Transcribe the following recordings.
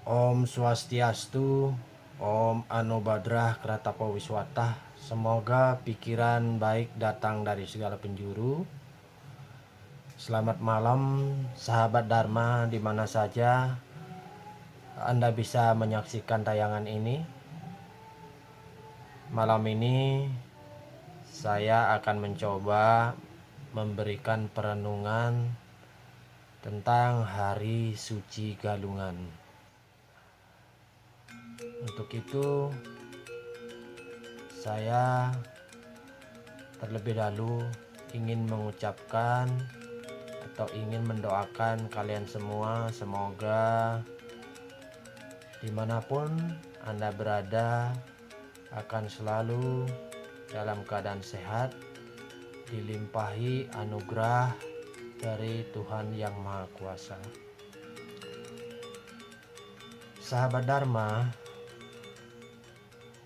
Om Swastiastu, Om Anobadrah Kratapa Wiswata. Semoga pikiran baik datang dari segala penjuru. Selamat malam sahabat Dharma di mana saja Anda bisa menyaksikan tayangan ini. Malam ini saya akan mencoba memberikan perenungan tentang Hari Suci Galungan. Untuk itu saya terlebih dahulu ingin mengucapkan atau ingin mendoakan kalian semua, semoga dimanapun Anda berada akan selalu dalam keadaan sehat, dilimpahi anugerah dari Tuhan Yang Maha Kuasa. Sahabat Dharma,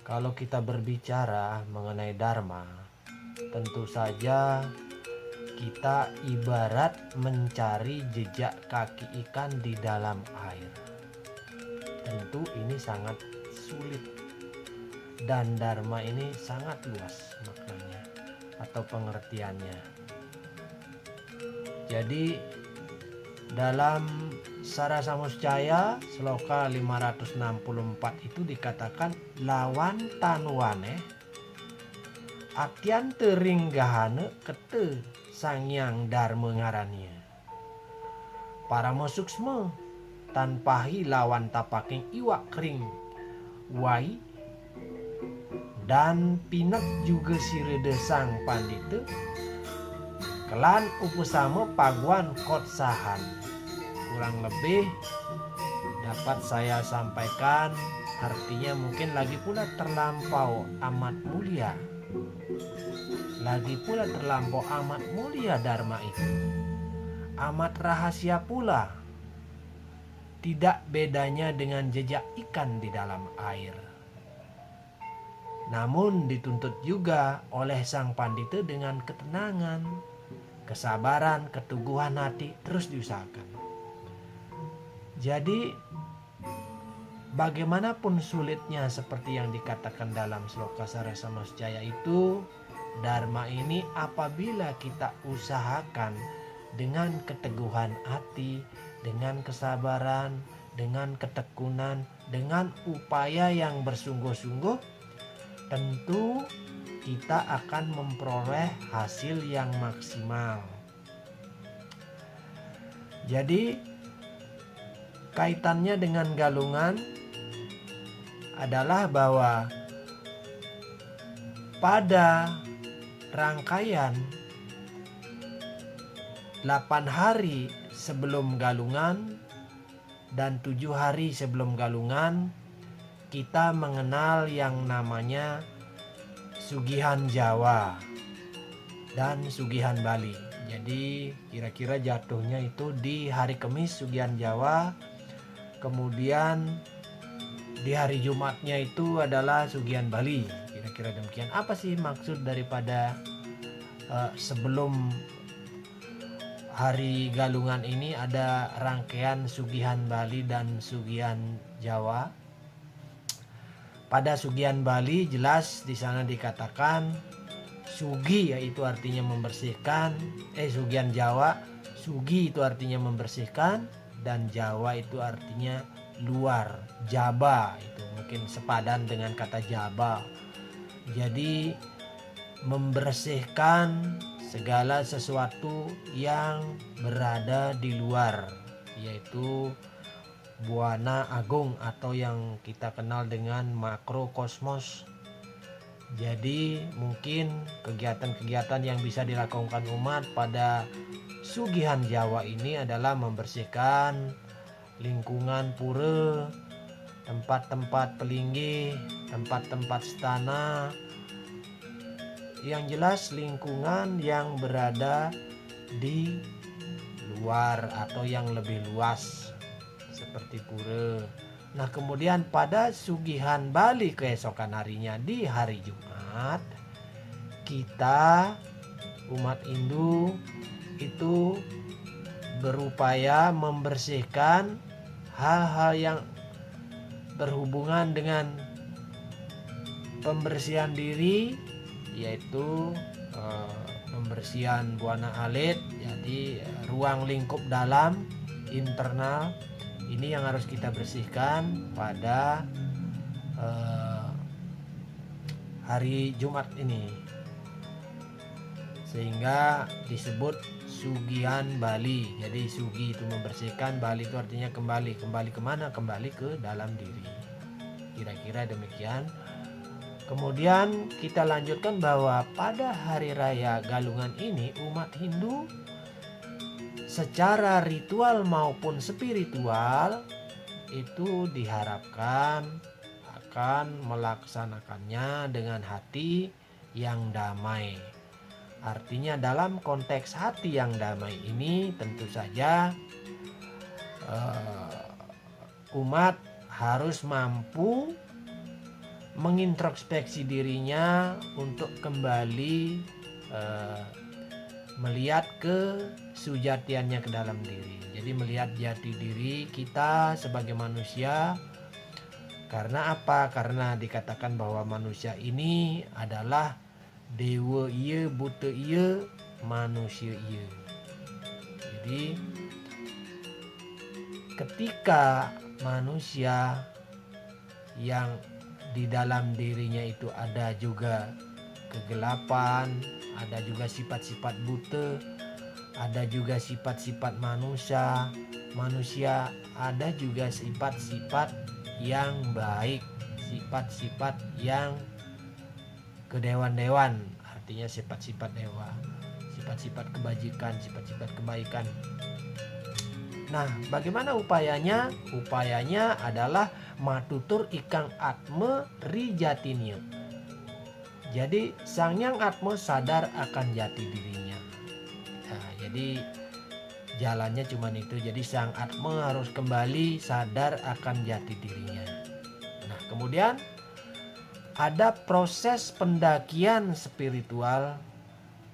kalau kita berbicara mengenai Dharma, tentu saja kita ibarat mencari jejak kaki ikan di dalam air. Tentu ini sangat sulit, dan Dharma ini sangat luas maknanya atau pengertiannya. Jadi dalam Sarasamuscaya Sloka 564 itu dikatakan lawan tanwane atian teringgahane kete sangyang dharma ngarannya. Paramo suksma tanpahi lawan tapaking iwak kering wai dan pinek juga sirede sang pandita kelan upusama paguan kotsahan. Kurang lebih dapat saya sampaikan, artinya mungkin lagi pula terlampau amat mulia. Lagi pula terlampau amat mulia Dharma itu. Amat rahasia pula. Tidak bedanya dengan jejak ikan di dalam air. Namun dituntut juga oleh sang pandita dengan ketenangan, kesabaran, keteguhan hati terus diusahakan. Jadi bagaimanapun sulitnya seperti yang dikatakan dalam Sloka Sarasamuscaya itu, Dharma ini apabila kita usahakan dengan keteguhan hati, dengan kesabaran, dengan ketekunan, dengan upaya yang bersungguh-sungguh, tentu kita akan memperoleh hasil yang maksimal. Jadi kaitannya dengan galungan adalah bahwa pada rangkaian 8 hari sebelum galungan dan 7 hari sebelum galungan, kita mengenal yang namanya Sugihan Jawa dan Sugihan Bali. Jadi kira-kira jatuhnya itu di hari Kamis Sugihan Jawa, kemudian di hari Jumatnya itu adalah Sugihan Bali. Kira-kira demikian. Apa sih maksud daripada sebelum hari Galungan ini ada rangkaian Sugihan Bali dan Sugihan Jawa? Pada Sugihan Bali jelas di sana dikatakan Sugi, yaitu artinya membersihkan. Sugihan Jawa, Sugi itu artinya membersihkan, dan Jawa itu artinya luar. Jaba itu mungkin sepadan dengan kata Jaba. Jadi membersihkan segala sesuatu yang berada di luar, yaitu buana agung atau yang kita kenal dengan makrokosmos. Jadi mungkin kegiatan-kegiatan yang bisa dilakukan umat pada Sugihan Jawa ini adalah membersihkan lingkungan pura, tempat-tempat pelinggih, tempat-tempat stana, yang jelas lingkungan yang berada di luar atau yang lebih luas seperti pura. Nah kemudian pada Sugihan Bali keesokan harinya di hari Jumat, kita umat Hindu itu berupaya membersihkan hal-hal yang berhubungan dengan pembersihan diri, yaitu pembersihan buana alit. Jadi ruang lingkup dalam internal ini yang harus kita bersihkan pada hari Jumat ini, sehingga disebut sugihan Bali. Jadi sugi itu membersihkan, Bali itu artinya kembali kemana? Kembali ke dalam diri. Kira-kira demikian. Kemudian kita lanjutkan bahwa pada hari raya Galungan ini umat Hindu secara ritual maupun spiritual itu diharapkan akan melaksanakannya dengan hati yang damai. Artinya dalam konteks hati yang damai ini tentu saja umat harus mampu mengintrospeksi dirinya untuk kembali melihat ke sujatiannya ke dalam diri. Jadi melihat jati diri kita sebagai manusia. Karena apa? Karena dikatakan bahwa manusia ini adalah dewa iya, buta iya, manusia iya. Jadi ketika manusia yang di dalam dirinya itu ada juga kegelapan, ada juga sifat-sifat buta, ada juga sifat-sifat manusia, ada juga sifat-sifat yang baik, sifat-sifat yang kedewan-dewan, artinya sifat-sifat dewa, sifat-sifat kebajikan, sifat-sifat kebaikan. Nah, bagaimana upayanya? Upayanya adalah matutur ikang atma rijatinyo. Jadi sang yang atma sadar akan jati dirinya. Nah, jadi jalannya cuma itu. Jadi sang atma harus kembali sadar akan jati dirinya. Nah, kemudian ada proses pendakian spiritual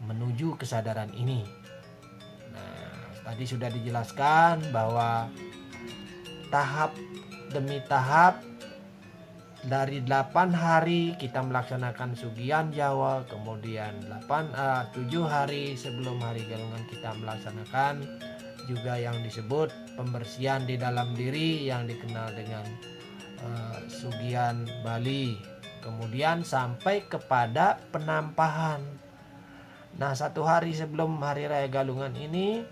menuju kesadaran ini. Nah, tadi sudah dijelaskan bahwa tahap demi tahap dari 8 hari kita melaksanakan sugihan Jawa, kemudian 7 hari sebelum hari Galungan kita melaksanakan juga yang disebut pembersihan di dalam diri yang dikenal dengan sugihan Bali. Kemudian sampai kepada penampahan. Nah, 1 hari sebelum hari raya Galungan ini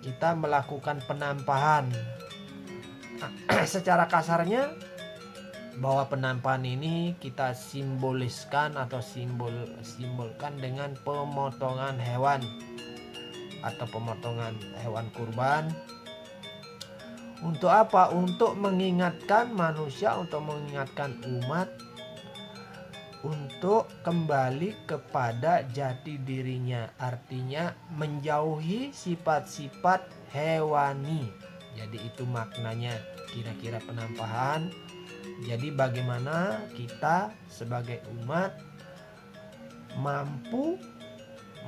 kita melakukan penampahan. Secara kasarnya bahwa penampahan ini kita simboliskan atau simbolkan dengan pemotongan hewan atau pemotongan hewan kurban. Untuk apa? Untuk mengingatkan manusia, untuk mengingatkan umat untuk kembali kepada jati dirinya, artinya menjauhi sifat-sifat hewani. Jadi itu maknanya kira-kira penampahan. Jadi bagaimana kita sebagai umat mampu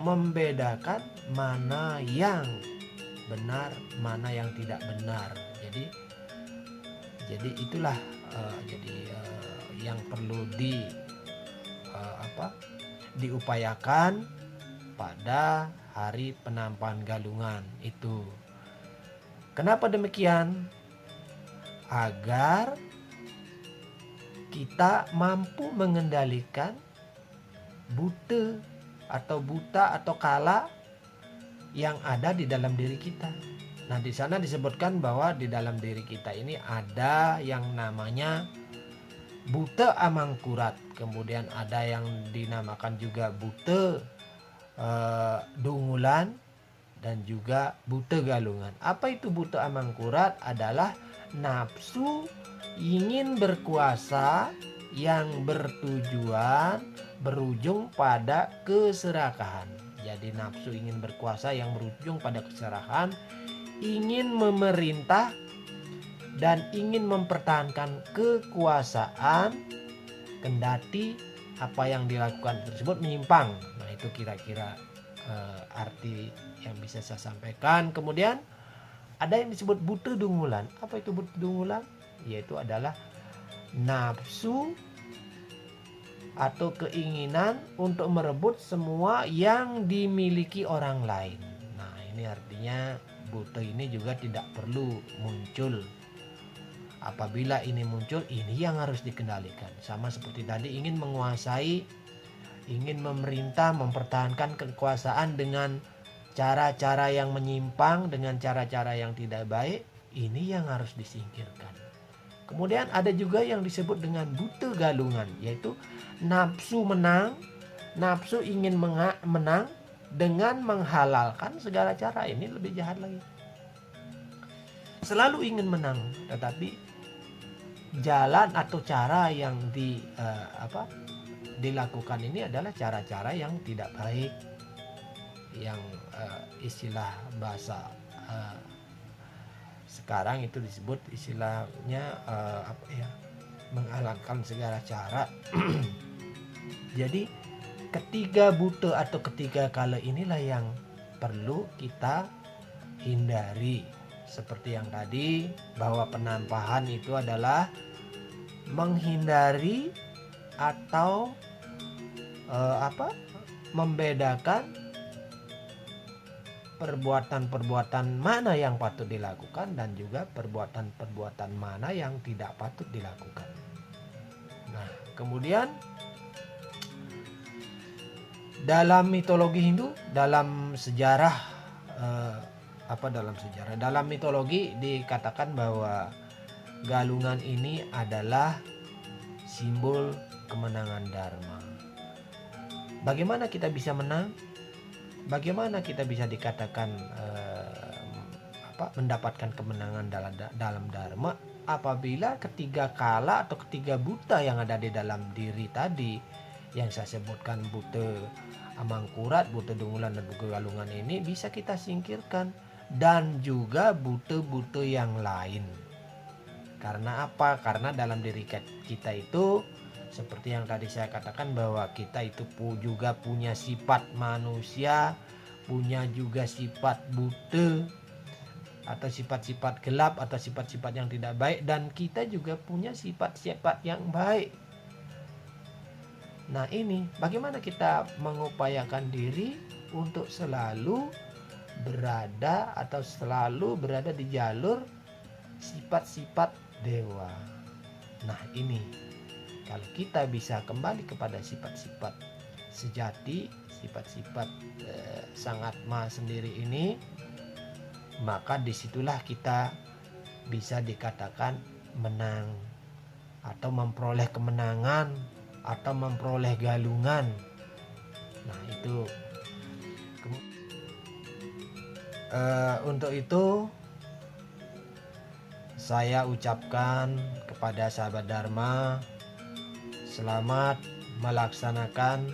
membedakan mana yang benar, mana yang tidak benar. Jadi itulah yang perlu diupayakan pada hari penampahan Galungan itu. Kenapa demikian? Agar kita mampu mengendalikan buta atau kala yang ada di dalam diri kita. Nah, di sana disebutkan bahwa di dalam diri kita ini ada yang namanya buta amangkurat, kemudian ada yang dinamakan juga buta dungulan, dan juga buta galungan. Apa itu buta amangkurat? Adalah nafsu ingin berkuasa yang bertujuan berujung pada keserakahan. Jadi nafsu ingin berkuasa yang berujung pada keserakahan, ingin memerintah dan ingin mempertahankan kekuasaan kendati apa yang dilakukan tersebut menyimpang. Nah, itu kira-kira arti yang bisa saya sampaikan. Kemudian ada yang disebut buta dungulan. Apa itu buta dungulan? Yaitu adalah nafsu atau keinginan untuk merebut semua yang dimiliki orang lain. Nah, ini artinya buta ini juga tidak perlu muncul. Apabila ini muncul, ini yang harus dikendalikan. Sama seperti tadi, ingin menguasai, ingin memerintah, mempertahankan kekuasaan dengan cara-cara yang menyimpang, dengan cara-cara yang tidak baik, ini yang harus disingkirkan. Kemudian ada juga yang disebut dengan buta galungan, yaitu nafsu menang, nafsu ingin menang dengan menghalalkan segala cara. Ini lebih jahat lagi. Selalu ingin menang, tetapi jalan atau cara yang dilakukan ini adalah cara-cara yang tidak baik, yang istilah bahasa sekarang itu disebut istilahnya menghalalkan segala cara. Jadi ketiga buta atau ketiga kala inilah yang perlu kita hindari. Seperti yang tadi, bahwa penampahan itu adalah menghindari atau membedakan perbuatan-perbuatan mana yang patut dilakukan dan juga perbuatan-perbuatan mana yang tidak patut dilakukan. Nah, kemudian dalam mitologi Hindu, dalam mitologi dikatakan bahwa galungan ini adalah simbol kemenangan dharma. Bagaimana kita bisa menang? Bagaimana kita bisa dikatakan mendapatkan kemenangan dalam dharma? Apabila ketiga kala atau ketiga buta yang ada di dalam diri tadi, yang saya sebutkan, buta amangkurat, buta dungulan, dan buta galungan ini bisa kita singkirkan, dan juga buta-buta yang lain. Karena apa? Karena dalam diri kita itu, seperti yang tadi saya katakan, bahwa kita itu juga punya sifat manusia, punya juga sifat buta atau sifat-sifat gelap atau sifat-sifat yang tidak baik, dan kita juga punya sifat-sifat yang baik. Nah, ini bagaimana kita mengupayakan diri untuk selalu berada di jalur sifat-sifat dewa. Nah, ini kalau kita bisa kembali kepada sifat-sifat sejati, sifat-sifat sang Atma sendiri ini, maka disitulah kita bisa dikatakan menang atau memperoleh kemenangan atau memperoleh galungan. Nah, itu untuk itu saya ucapkan kepada sahabat Dharma, selamat melaksanakan,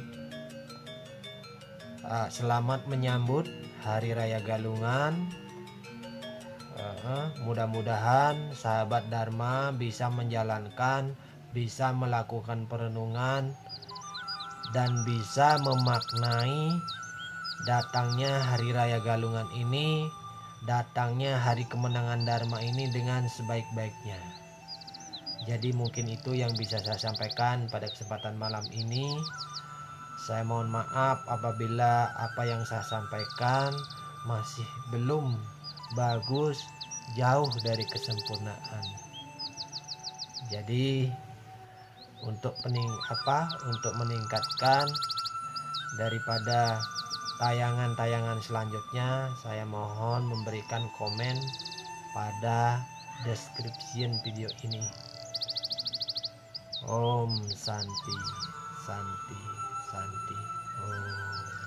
selamat menyambut Hari Raya Galungan. Mudah-mudahan sahabat Dharma bisa menjalankan, bisa melakukan perenungan, dan bisa memaknai datangnya Hari Raya Galungan ini, datangnya Hari Kemenangan Dharma ini dengan sebaik-baiknya. Jadi mungkin itu yang bisa saya sampaikan pada kesempatan malam ini. Saya mohon maaf apabila apa yang saya sampaikan masih belum bagus, jauh dari kesempurnaan. Jadi untuk meningkatkan daripada tayangan-tayangan selanjutnya, saya mohon memberikan komen pada description video ini. Om Santi, Santi, Santi. Om.